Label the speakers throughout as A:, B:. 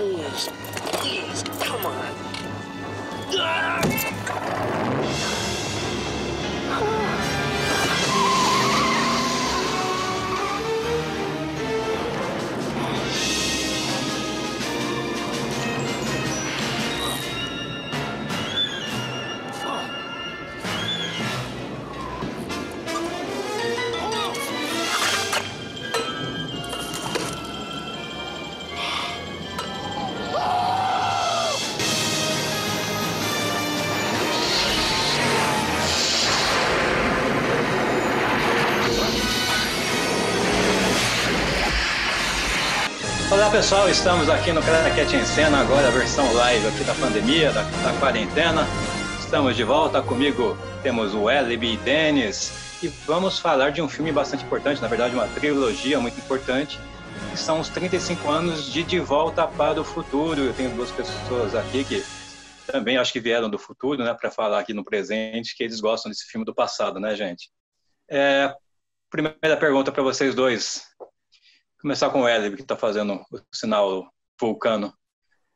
A: Please, come on.
B: Olá pessoal, estamos aqui no Craquete em Cena, agora a versão live aqui da pandemia, da quarentena. Estamos de volta, comigo temos o Wellebe e Denis e vamos falar de um filme bastante importante, na verdade uma trilogia muito importante, que são os 35 anos de Volta para o Futuro. Eu tenho duas pessoas aqui que também acho que vieram do futuro, né, para falar aqui no presente, que eles gostam desse filme do passado, né, gente? Primeira pergunta para vocês dois. Começar com o Wellebe, que está fazendo o sinal vulcano.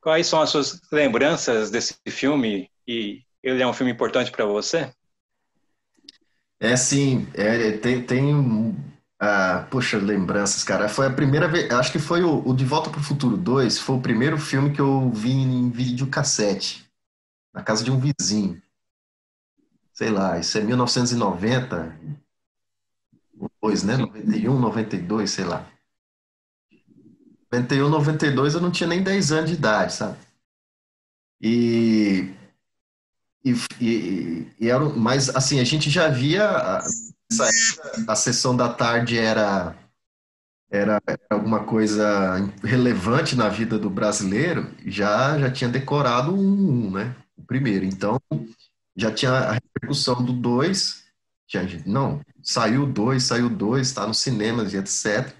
B: Quais são as suas lembranças desse filme? E ele é um filme importante para você?
C: Sim, poxa, lembranças, cara. Foi a primeira vez, acho que foi o De Volta para o Futuro 2, foi o primeiro filme que eu vi em videocassete, na casa de um vizinho. Sei lá, isso é 1990, depois, né? 91, 92, sei lá. 91, 92 eu não tinha nem 10 anos de idade, sabe? E, mas assim, a gente já via a sessão da tarde era alguma coisa relevante na vida do brasileiro, já tinha decorado né? O primeiro. Então, já tinha a repercussão do 2, não, saiu dois, está nos cinemas e etc.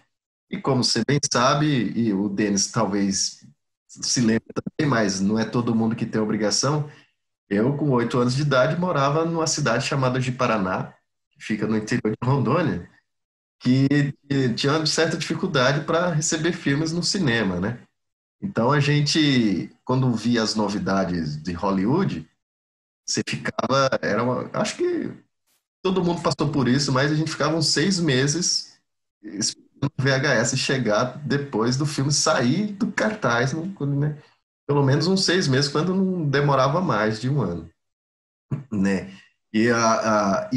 C: E como você bem sabe, e o Denis talvez se lembre também, mas não é todo mundo que tem obrigação, eu, com 8 anos de idade, morava numa cidade chamada de Paraná, que fica no interior de Rondônia, que tinha uma certa dificuldade para receber filmes no cinema, né? Então a gente, quando via as novidades de Hollywood, você ficava, acho que todo mundo passou por isso, mas a gente ficava uns 6 meses esperando o VHS chegar depois do filme sair do cartaz, né? Pelo menos uns 6 meses, quando não demorava mais de um ano, né? E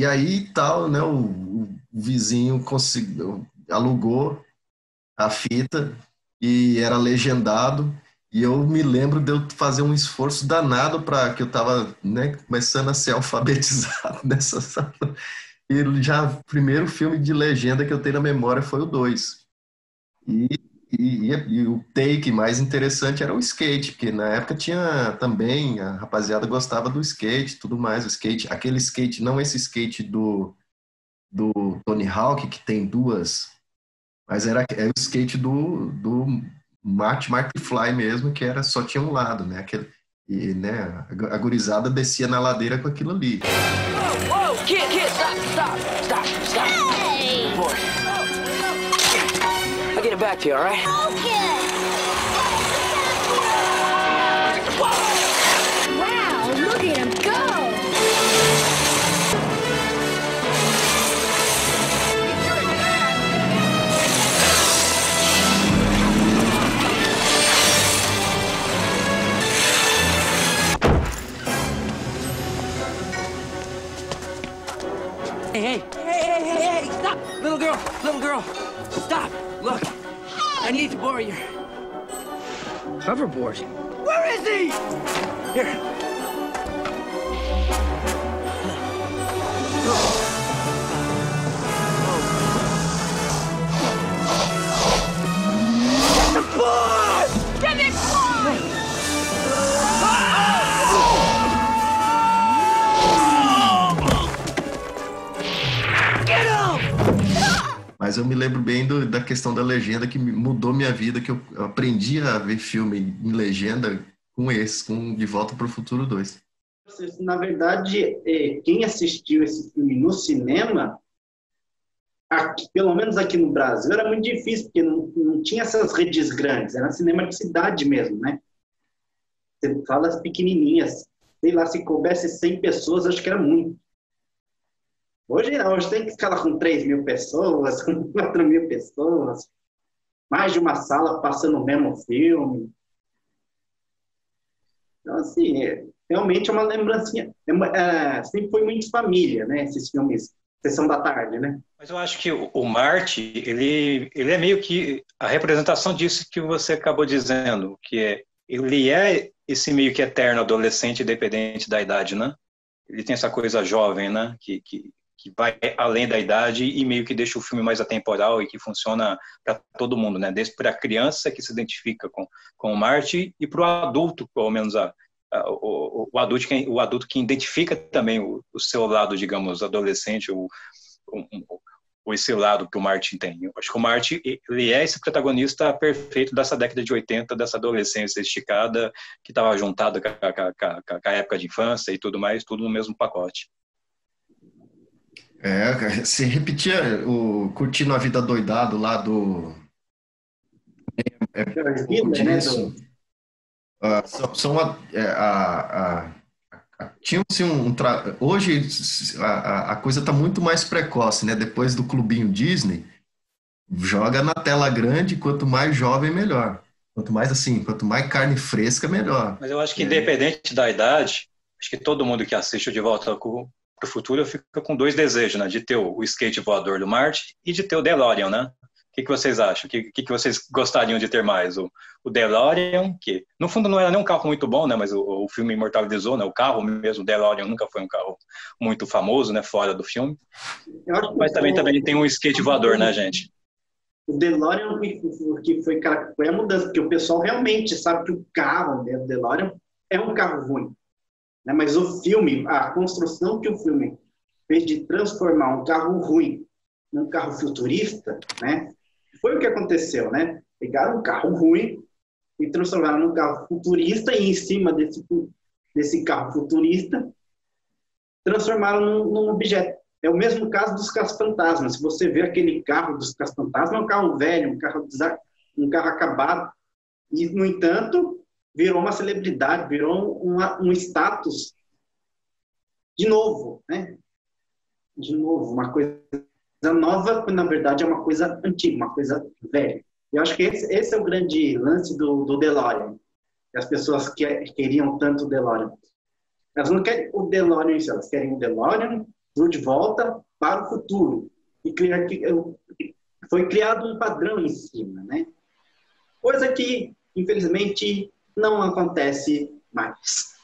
C: aí tal, né? O vizinho conseguiu, alugou a fita e era legendado. E eu me lembro de eu fazer um esforço danado para que eu estava, né, começando a ser alfabetizado nessa sala. E já o primeiro filme de legenda que eu tenho na memória foi o 2. E, e o take mais interessante era o skate, porque na época tinha também, a rapaziada gostava do skate e tudo mais, o skate, aquele skate, não esse skate do Tony Hawk, que tem duas, mas era o skate do Marty McFly mesmo, que só tinha um lado, né? E, né, a gurizada descia na ladeira com aquilo ali.
A: Whoa, kid, stop.
D: Hey!
A: Boy. I'll get it back to you, all right?
D: Okay! Wow, look at him go!
A: Hey, stop! Little girl, stop! Look, I need to borrow your hoverboard. Where is he? Here. Get the board!
D: Give me one!
A: Get him!
C: Mas eu me lembro bem da questão da legenda, que mudou minha vida, que eu aprendi a ver filme em legenda com De Volta para o Futuro 2.
E: Na verdade, quem assistiu esse filme no cinema aqui, pelo menos aqui no Brasil, era muito difícil, porque não tinha essas redes grandes, era cinema de cidade mesmo, né? Você fala as pequenininhas, sei lá, se coubesse 100 pessoas, acho que era muito. Hoje não, hoje tem que escalar com 3.000 pessoas, com 4.000 pessoas, mais de uma sala passando o mesmo filme. Então, assim, realmente é uma lembrancinha. Sempre foi muito família, né? Esses filmes, Sessão da Tarde, né?
B: Mas eu acho que o Marty, ele é meio que a representação disso que você acabou dizendo, ele é esse meio que eterno adolescente, independente da idade, né? Ele tem essa coisa jovem, né? Que vai além da idade e meio que deixa o filme mais atemporal e que funciona para todo mundo, né? Desde para a criança que se identifica com o Marty e para o adulto, pelo menos o adulto que identifica também o seu lado, digamos, adolescente, ou esse lado que o Marty tem. Eu acho que o Marty, ele é esse protagonista perfeito dessa década de 80, dessa adolescência esticada, que estava juntada com a época de infância e tudo mais, tudo no mesmo pacote.
C: Se repetia o Curtindo a Vida Doidado lá do... disso. Tinha-se hoje a coisa está muito mais precoce, né? Depois do Clubinho Disney, joga na tela grande, quanto mais jovem, melhor. Quanto mais carne fresca, melhor.
B: Mas eu acho que independente da idade, acho que todo mundo que assiste o De Volta para o Futuro fica com dois desejos, né? De ter o skate voador do Marty e de ter o DeLorean, né? O que vocês acham? O que vocês gostariam de ter mais? O DeLorean, que no fundo não era nem um carro muito bom, né? Mas o filme imortalizou, né? O carro mesmo, o DeLorean nunca foi um carro muito famoso, né? Fora do filme. Mas também tem um skate voador, né, gente?
E: O DeLorean que foi a mudança, porque o pessoal realmente sabe que o carro, né, o DeLorean é um carro ruim, né? Mas o filme, a construção que o filme fez de transformar um carro ruim num carro futurista, né? Foi o que aconteceu, né? Pegaram um carro ruim e transformaram num carro futurista e em cima desse carro futurista transformaram num objeto. É o mesmo caso dos Caça-Fantasmas. Se você vê aquele carro dos Caça-Fantasmas, é um carro velho, um carro acabado. E, no entanto, virou uma celebridade, virou um status de novo, né? De novo, uma coisa nova, que na verdade é uma coisa antiga, uma coisa velha. Eu acho que esse é o grande lance do DeLorean. As pessoas queriam tanto o DeLorean. Elas não querem o DeLorean em si, elas querem o DeLorean de volta para o futuro. E foi criado um padrão em cima, né? Coisa que, infelizmente, não acontece mais.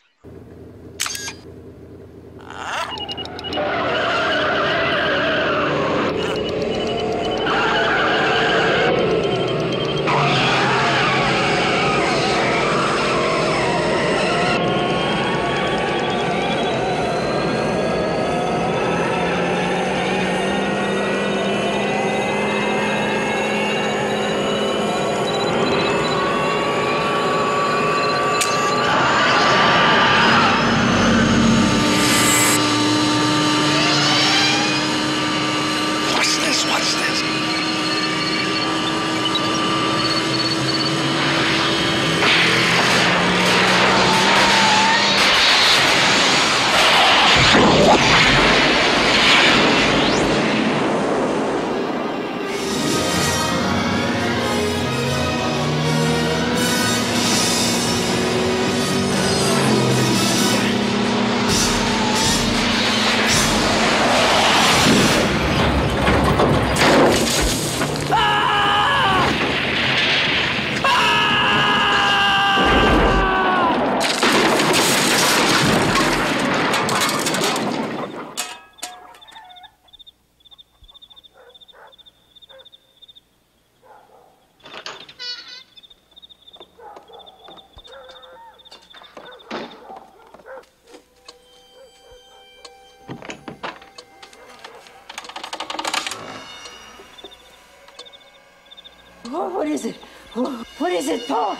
A: What is it? What is it, Paul?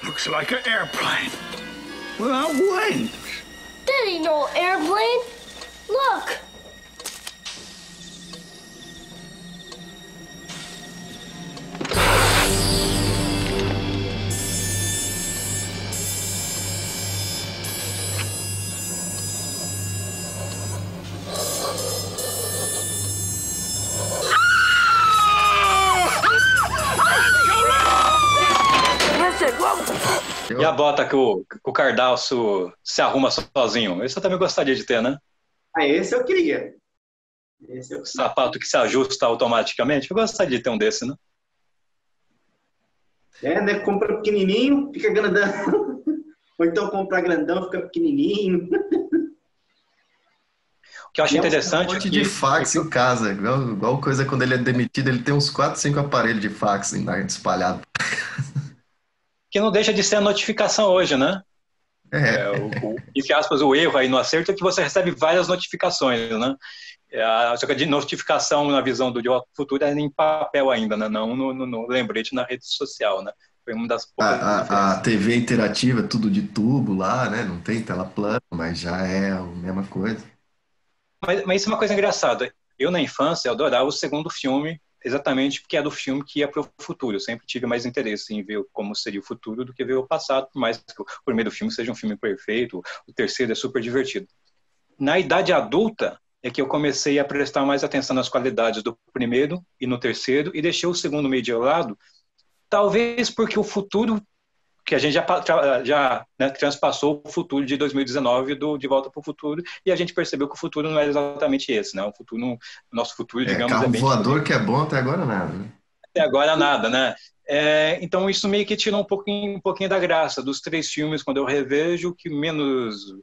F: Looks like an airplane without wings.
D: That ain't no airplane. Look.
B: E a bota que o Cardalço se arruma sozinho. Esse eu também gostaria de ter, né?
E: Ah, esse eu queria.
B: O sapato que se ajusta automaticamente. Eu gostaria de ter um desse, né?
E: Né? Compra pequenininho, fica grandão. Ou então compra grandão, fica pequenininho.
B: O que eu acho interessante...
C: Um monte de fax em casa. Igual coisa quando ele é demitido, ele tem uns 4, 5 aparelhos de fax espalhados.
B: Que não deixa de ser a notificação hoje, né? Entre aspas, o erro aí no acerto é que você recebe várias notificações, né? Só que a notificação na visão do De Volta ao Futuro é em papel ainda, né? Não no lembrete na rede social, né? Foi uma das poucas
C: A TV interativa, tudo de tubo lá, né? Não tem tela plana, mas já é a mesma coisa.
B: Mas isso é uma coisa engraçada. Eu, na infância, adorava o segundo filme, exatamente porque é do filme que ia para o futuro. Eu sempre tive mais interesse em ver como seria o futuro do que ver o passado, por mais que o primeiro filme seja um filme perfeito, o terceiro é super divertido. Na idade adulta é que eu comecei a prestar mais atenção nas qualidades do primeiro e no terceiro e deixei o segundo meio de lado, talvez porque o futuro, que a gente já né, transpassou o futuro de 2019 do De Volta para o Futuro, e a gente percebeu que o futuro não é exatamente esse, né? O nosso futuro, digamos,
C: carro
B: é bem
C: voador que é bom até agora nada, né?
B: Até agora nada, né? Então isso meio que tirou um pouquinho da graça dos 3 filmes, quando eu revejo, que menos,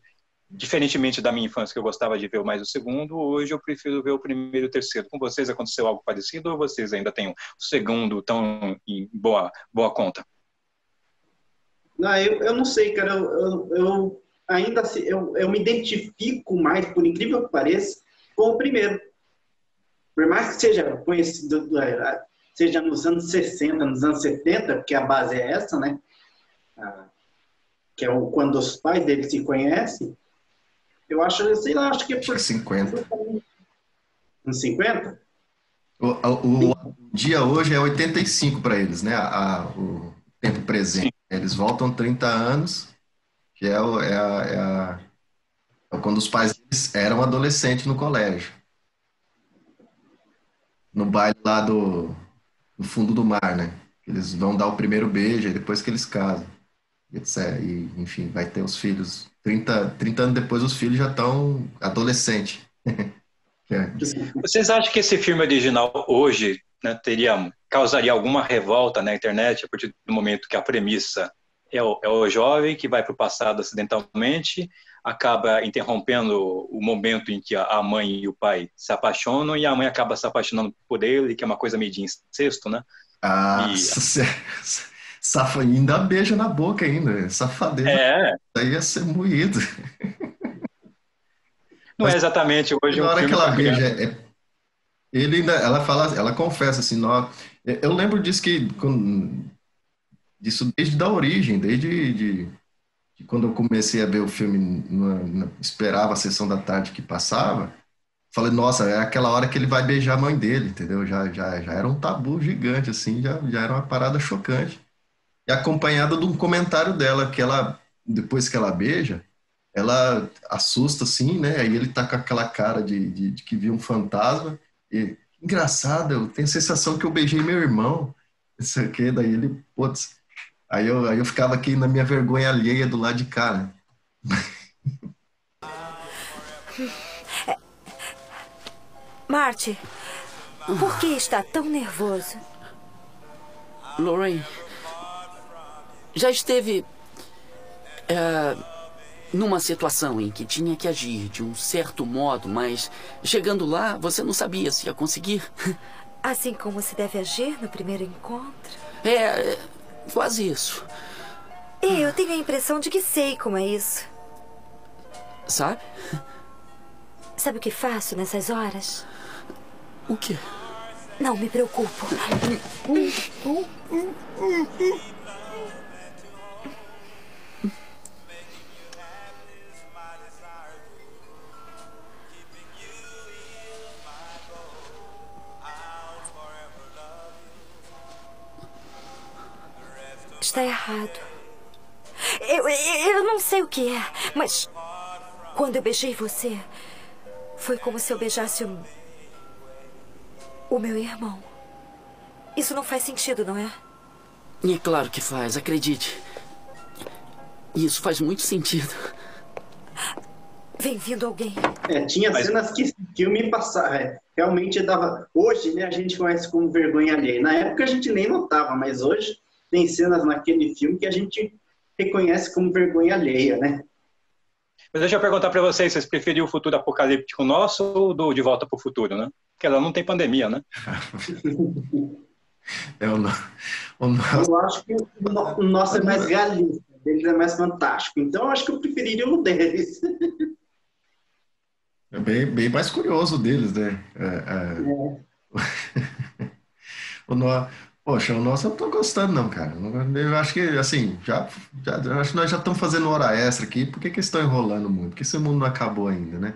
B: diferentemente da minha infância, que eu gostava de ver mais o segundo, hoje eu prefiro ver o primeiro e o terceiro. Com vocês aconteceu algo parecido, ou vocês ainda têm o segundo tão em boa conta?
E: Não, eu não sei, cara. Eu ainda assim, eu me identifico mais, por incrível que pareça, com o primeiro. Por mais que seja conhecido, seja nos anos 60, nos anos 70, porque a base é essa, né? Que é quando os pais dele se conhecem. Eu acho, sei lá, acho que é por
C: 50.
E: Uns 50?
C: O dia hoje é 85 para eles, né? O tempo presente. Sim. Eles voltam 30 anos, que é quando os pais deles eram adolescentes no colégio. No baile lá do fundo do mar, né? Eles vão dar o primeiro beijo, e depois que eles casam. Etc. E, enfim, vai ter os filhos. 30 anos depois, os filhos já estão adolescentes.
B: Vocês acham que esse filme original hoje, né, causaria alguma revolta na internet a partir do momento que a premissa é o jovem que vai para o passado acidentalmente, acaba interrompendo o momento em que a mãe e o pai se apaixonam, e a mãe acaba se apaixonando por ele, que é uma coisa meio de incesto, né?
C: Ainda beija na boca ainda, safadeza. Daí ia ser moído.
B: Não é exatamente hoje
C: na
B: um
C: hora
B: filme
C: que ela beija, ela confessa assim, eu lembro disso disso desde a origem, desde quando eu comecei a ver o filme, esperava a sessão da tarde que passava, falei, nossa, é aquela hora que ele vai beijar a mãe dele, entendeu? Já era um tabu gigante, assim, já era uma parada chocante. E acompanhada de um comentário dela, que ela, depois que ela beija, ela assusta, assim, né? Aí ele tá com aquela cara de que viu um fantasma. E, engraçado, eu tenho a sensação que eu beijei meu irmão. Isso aqui, daí ele, putz. Aí eu ficava aqui na minha vergonha alheia do lado de cá, né?
G: Marty, por que está tão nervoso?
H: Lorraine, já esteve numa situação em que tinha que agir de um certo modo, mas chegando lá, você não sabia se ia conseguir.
G: Assim como se deve agir no primeiro encontro?
H: Quase isso.
G: Eu tenho a impressão de que sei como é isso.
H: Sabe?
G: Sabe o que faço nessas horas?
H: O quê?
G: Não me preocupo. Está errado. Eu não sei o que é, mas quando eu beijei você, foi como se eu beijasse o meu irmão. Isso não faz sentido, não é?
H: É claro que faz, acredite. Isso faz muito sentido.
G: Vem vindo alguém.
E: Tinha cenas que esse filme passava, realmente dava... Hoje, né, a gente conhece como vergonha alheia. Na época a gente nem notava, mas hoje tem cenas naquele filme que a gente reconhece como vergonha alheia, né?
B: Mas deixa eu perguntar para vocês preferiam o futuro apocalíptico nosso ou do De Volta para o Futuro, né? Porque ela não tem pandemia, né?
E: Eu acho que o nosso é mais realista, deles é mais fantástico. Então eu acho que eu preferiria o deles.
C: É bem mais curioso deles, né? Poxa, o nosso eu não tô gostando, não, cara. Eu acho que, assim, acho que nós já estamos fazendo hora extra aqui. Por que que estão enrolando muito? Por que esse mundo não acabou ainda, né?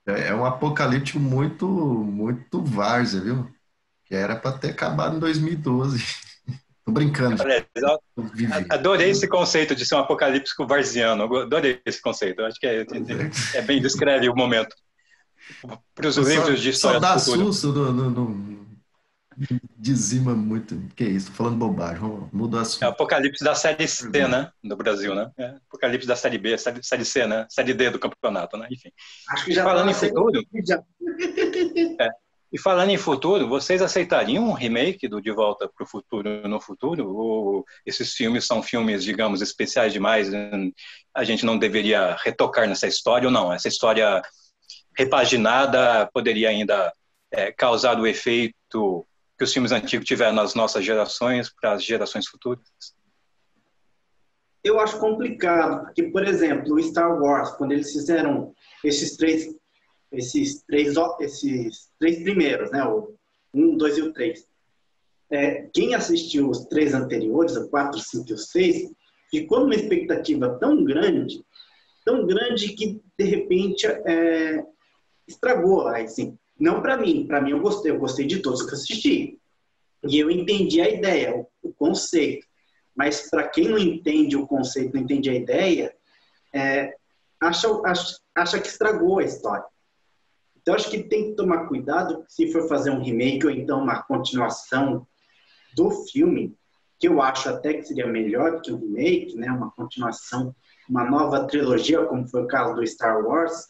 C: É um apocalíptico muito várzea, viu? Que era para ter acabado em 2012. Tô brincando.
B: Adorei esse conceito de ser um apocalipse varziano. Adorei esse conceito. Eu acho que bem descreve o momento. Para os livros de história
C: só dá
B: do futuro.
C: Susto, dizima muito. Que isso? Tô falando bobagem. Muda o assunto.
B: É o apocalipse da Série C, né? No Brasil, né? Apocalipse da Série B, Série C, né? Série D do campeonato, né? Enfim.
E: Acho que já
B: falando em futuro... E falando em futuro, vocês aceitariam um remake do De Volta para o Futuro no futuro? Ou esses filmes são filmes, digamos, especiais demais? A gente não deveria retocar nessa história ou não? Essa história repaginada poderia ainda causar o efeito que os filmes antigos tiveram nas nossas gerações para as gerações futuras?
E: Eu acho complicado, porque, por exemplo, o Star Wars, quando eles fizeram esses três primeiros, né? O 1, 2 e o 3. Quem assistiu os 3 anteriores, o 4, 5 e o 6, ficou numa expectativa tão grande que, de repente, estragou. Assim. Não para mim eu gostei de todos que assisti. E eu entendi a ideia, o conceito. Mas para quem não entende o conceito, não entende a ideia, acha que estragou a história. Então, acho que tem que tomar cuidado se for fazer um remake ou então uma continuação do filme, que eu acho até que seria melhor que um remake, né? Uma continuação, uma nova trilogia, como foi o caso do Star Wars.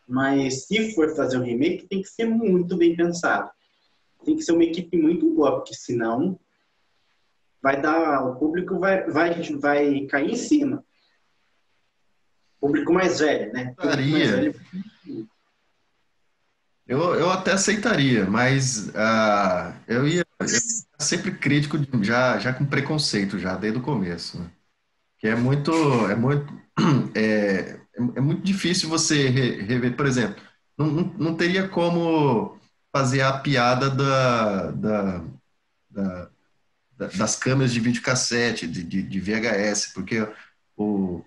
E: Mas se for fazer um remake, tem que ser muito bem pensado. Tem que ser uma equipe muito boa, porque senão o público vai cair em cima. O público mais velho, né?
C: Eu até aceitaria, mas eu ia sempre crítico, já com preconceito, já desde o começo. Né? Que é muito difícil você rever, por exemplo, não teria como fazer a piada das câmeras de videocassete, de VHS, porque o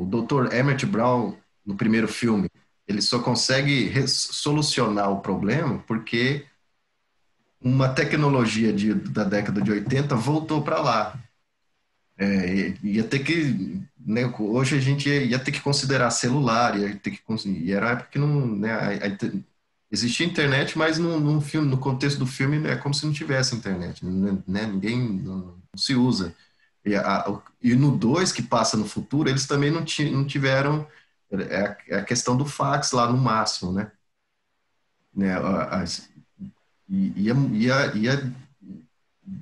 C: Dr. Emmett Brown, no primeiro filme, ele só consegue solucionar o problema porque uma tecnologia da década de 80 voltou para lá. Ia ter que... Né, hoje a gente ia ter que considerar celular, e era uma época que não... Né, existia internet, mas no contexto do filme é como se não tivesse internet. Né, ninguém não se usa. E no 2, que passa no futuro, eles também não tiveram... É a questão do fax lá no máximo, né? Ia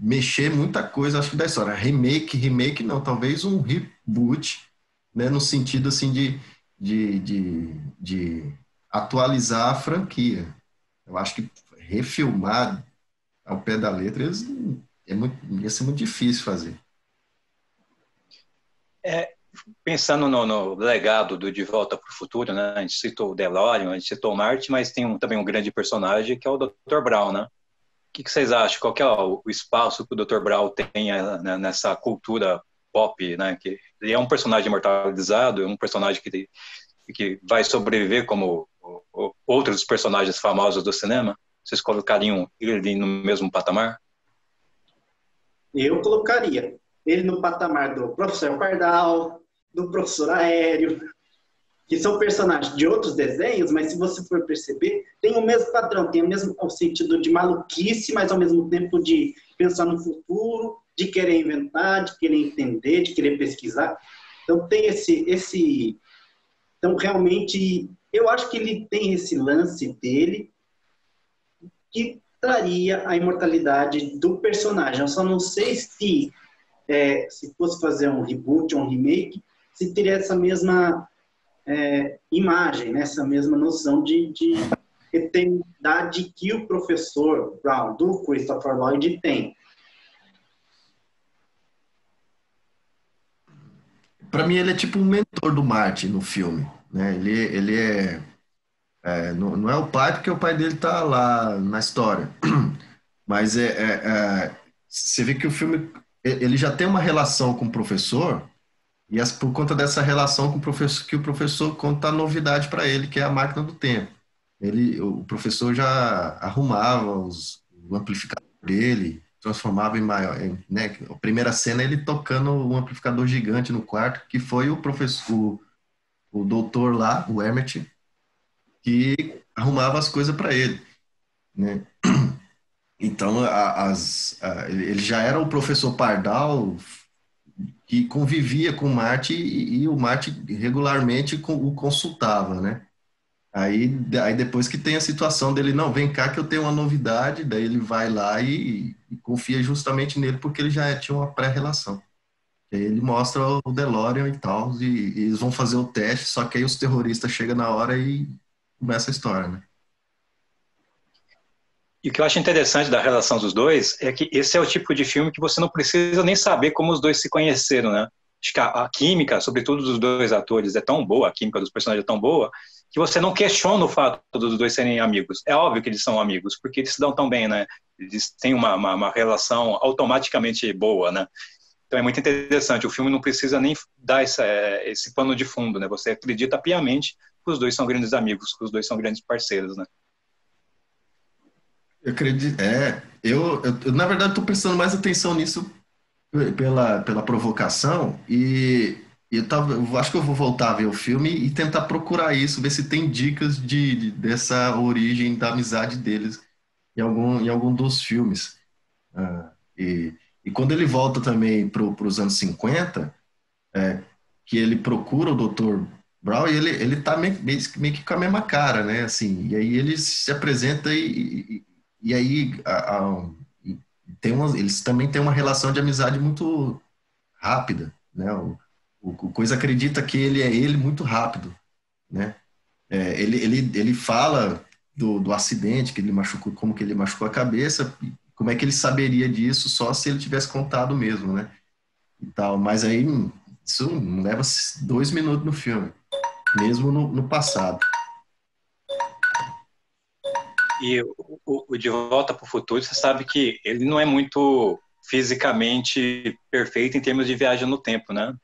C: mexer muita coisa, acho que da história. Remake não, talvez um reboot, né? No sentido assim de atualizar a franquia. Eu acho que refilmar ao pé da letra ia ser muito difícil fazer.
B: Pensando no legado do De Volta para o Futuro, né? A gente citou o DeLorean, a gente citou o Marty, mas tem também um grande personagem que é o Dr. Brown, né? O que vocês acham? Qual que é o espaço que o Dr. Brown tem nessa cultura pop, né? Que ele é um personagem imortalizado, é um personagem que vai sobreviver como outros personagens famosos do cinema? Vocês colocariam ele no mesmo patamar?
E: Eu colocaria ele no patamar do Professor Pardal, do Professor Aéreo, que são personagens de outros desenhos, mas se você for perceber, tem o mesmo padrão, tem o mesmo sentido de maluquice, mas ao mesmo tempo de pensar no futuro, de querer inventar, de querer entender, de querer pesquisar. Então tem então realmente eu acho que ele tem esse lance dele que traria a imortalidade do personagem. Eu só não sei se fosse fazer um reboot ou um remake, se teria essa mesma imagem, né? Essa mesma noção de eternidade que o professor Brown, do Christopher Lloyd, tem.
C: Para mim, ele é tipo um mentor do Marty no filme, né? Ele não é o pai, porque o pai dele tá lá na história. Mas você vê que o filme ele já tem uma relação com o professor, e por conta dessa relação com o professor, que o professor conta a novidade para ele, que é a máquina do tempo. O professor já arrumava o amplificador dele, transformava em maior, né? A primeira cena é ele tocando um amplificador gigante no quarto, que foi o professor, o doutor lá, o Emmett, que arrumava as coisas para ele, né? Então, ele já era o professor Pardal que convivia com o Marty e o Marty regularmente o consultava, né? Aí depois que tem a situação dele, não, vem cá que eu tenho uma novidade, daí ele vai lá e confia justamente nele porque ele já tinha uma pré-relação. Aí ele mostra o DeLorean e tal, e eles vão fazer o teste, só que aí os terroristas chegam na hora e começa a história, né?
B: E o que eu acho interessante da relação dos dois é que esse é o tipo de filme que você não precisa nem saber como os dois se conheceram, né? Acho que a química, sobretudo dos dois atores, é tão boa, a química dos personagens é tão boa, que você não questiona o fato dos dois serem amigos. É óbvio que eles são amigos, porque eles se dão tão bem, né? Eles têm uma relação automaticamente boa, né? Então é muito interessante. O filme não precisa nem dar esse pano de fundo, né? Você acredita piamente que os dois são grandes amigos, que os dois são grandes parceiros, né?
C: Eu acredito. Eu na verdade estou prestando mais atenção nisso pela provocação eu acho que eu vou voltar a ver o filme e tentar procurar isso, ver se tem dicas dessa origem da amizade deles em algum dos filmes. E quando ele volta também para os anos 50, que ele procura o Dr. Brown e ele tá meio que com a mesma cara, né? Assim, e aí ele se apresenta e aí eles também têm uma relação de amizade muito rápida, né? O Coisa acredita que ele é ele muito rápido, né? Ele fala do acidente que ele machucou, como que ele machucou a cabeça, como é que ele saberia disso só se ele tivesse contado mesmo, né? E tal, mas aí isso leva 2 minutos no filme, mesmo no passado.
B: E o De Volta para o Futuro, você sabe que ele não é muito fisicamente perfeito em termos de viagem no tempo, né?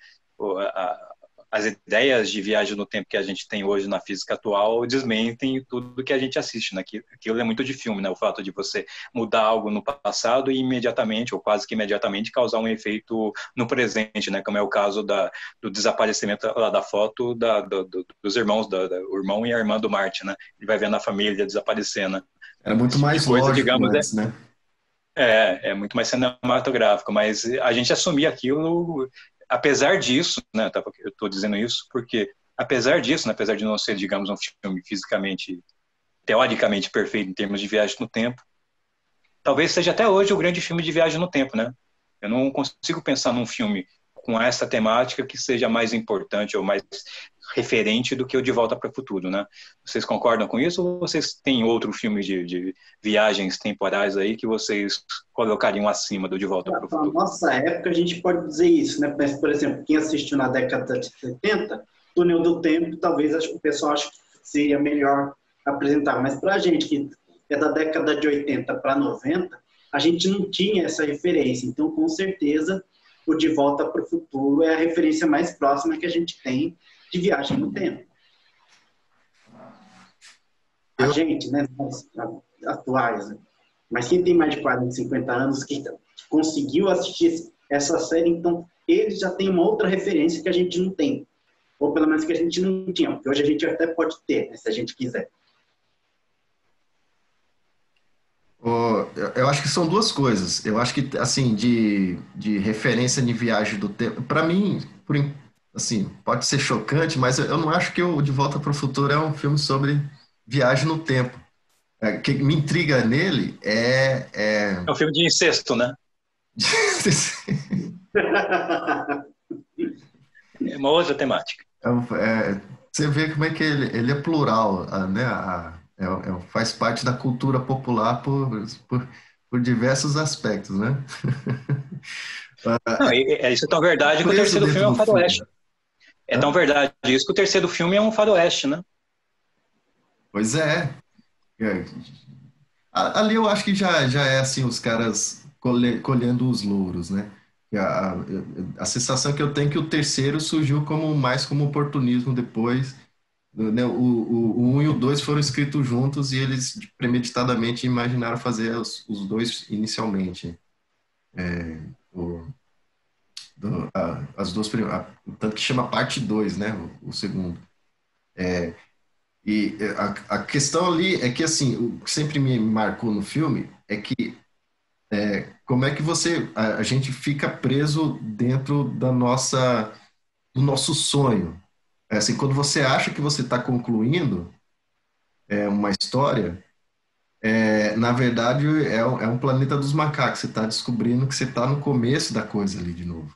B: As ideias de viagem no tempo que a gente tem hoje na física atual desmentem tudo que a gente assiste, né? Aquilo é muito de filme, né? O fato de você mudar algo no passado e imediatamente, ou quase que imediatamente, causar um efeito no presente, né? Como é o caso do desaparecimento lá da foto dos irmãos, o irmão e a irmã do Marty, né? Ele vai vendo a família desaparecendo, né?
C: Era muito mais lógico, digamos, antes, né?
B: É muito mais cinematográfico, mas a gente assumia aquilo. Apesar disso, né, eu estou dizendo isso porque, apesar disso, né, apesar de não ser, digamos, um filme fisicamente, teoricamente perfeito em termos de viagem no tempo, talvez seja até hoje o grande filme de viagem no tempo, né? Eu não consigo pensar num filme com essa temática que seja mais importante ou mais referente do que o De Volta para o Futuro, né? Vocês concordam com isso ou vocês têm outro filme de viagens temporais aí que vocês colocariam acima do De Volta para o Futuro?
E: Na nossa época a gente pode dizer isso, né? Mas, por exemplo, quem assistiu na década de 70, Túnel do Tempo, talvez o pessoal ache que seria melhor apresentar, mas para a gente que é da década de 80 para 90, a gente não tinha essa referência, então com certeza o De Volta para o Futuro é a referência mais próxima que a gente tem de viagem no tempo. A gente, né, atuais, né? Mas quem tem mais de 40, 50 anos que conseguiu assistir essa série, então eles já têm uma outra referência que a gente não tem. Ou pelo menos que a gente não tinha, porque hoje a gente até pode ter, né, se a gente quiser.
C: Eu acho que são duas coisas. Eu acho que, assim, de referência de viagem do tempo, para mim, assim, pode ser chocante, mas eu não acho que o De Volta para o Futuro é um filme sobre viagem no tempo. O que me intriga nele
B: É um filme de incesto, né? É uma outra temática.
C: Você vê como é que ele é plural, né? Faz parte da cultura popular por diversos aspectos, né?
B: Não, isso é tão verdade que o terceiro filme é um faroeste. É tão verdade isso que o terceiro filme é um faroeste, né?
C: Pois é. Ali eu acho que já é assim, os caras colhendo os louros, né? A sensação que eu tenho é que o terceiro surgiu mais como oportunismo depois, né? O 1 e o 2 foram escritos juntos e eles premeditadamente imaginaram fazer os dois inicialmente. As duas primeiras, tanto que chama parte 2, né? O segundo. E a questão ali é que, assim, o que sempre me marcou no filme é que como é que a gente fica preso dentro do nosso sonho. Assim, quando você acha que você está concluindo uma história, na verdade é um planeta dos macacos. Você está descobrindo que você está no começo da coisa ali de novo.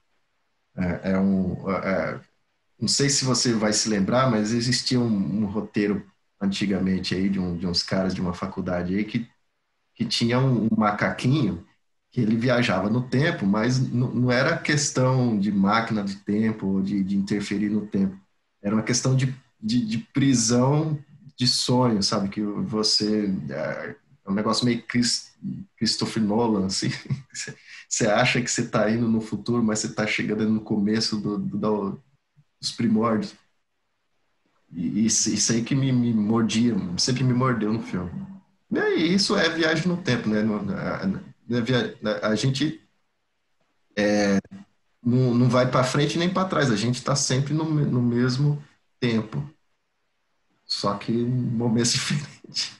C: Não sei se você vai se lembrar, mas existia um roteiro antigamente aí de uns caras de uma faculdade aí que tinha um macaquinho que ele viajava no tempo, mas não era questão de máquina de tempo ou de interferir no tempo. Era uma questão de prisão de sonho, sabe? Que você... É um negócio meio Christopher Nolan, assim. Você acha que você está indo no futuro, mas você está chegando no começo dos primórdios. E isso aí que me mordia, sempre me mordeu no filme. E isso é viagem no tempo, né? A gente não vai para frente nem para trás, a gente está sempre no mesmo tempo, só que em momentos diferentes.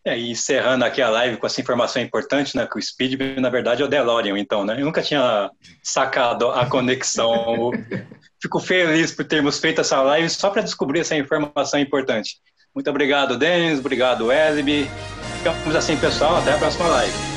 B: E encerrando aqui a live com essa informação importante, né? Que o Speedman, na verdade, é o DeLorean, então, né? Eu nunca tinha sacado a conexão. Fico feliz por termos feito essa live só para descobrir essa informação importante. Muito obrigado, Denis. Obrigado, Wellby. Ficamos assim, pessoal. Até a próxima live.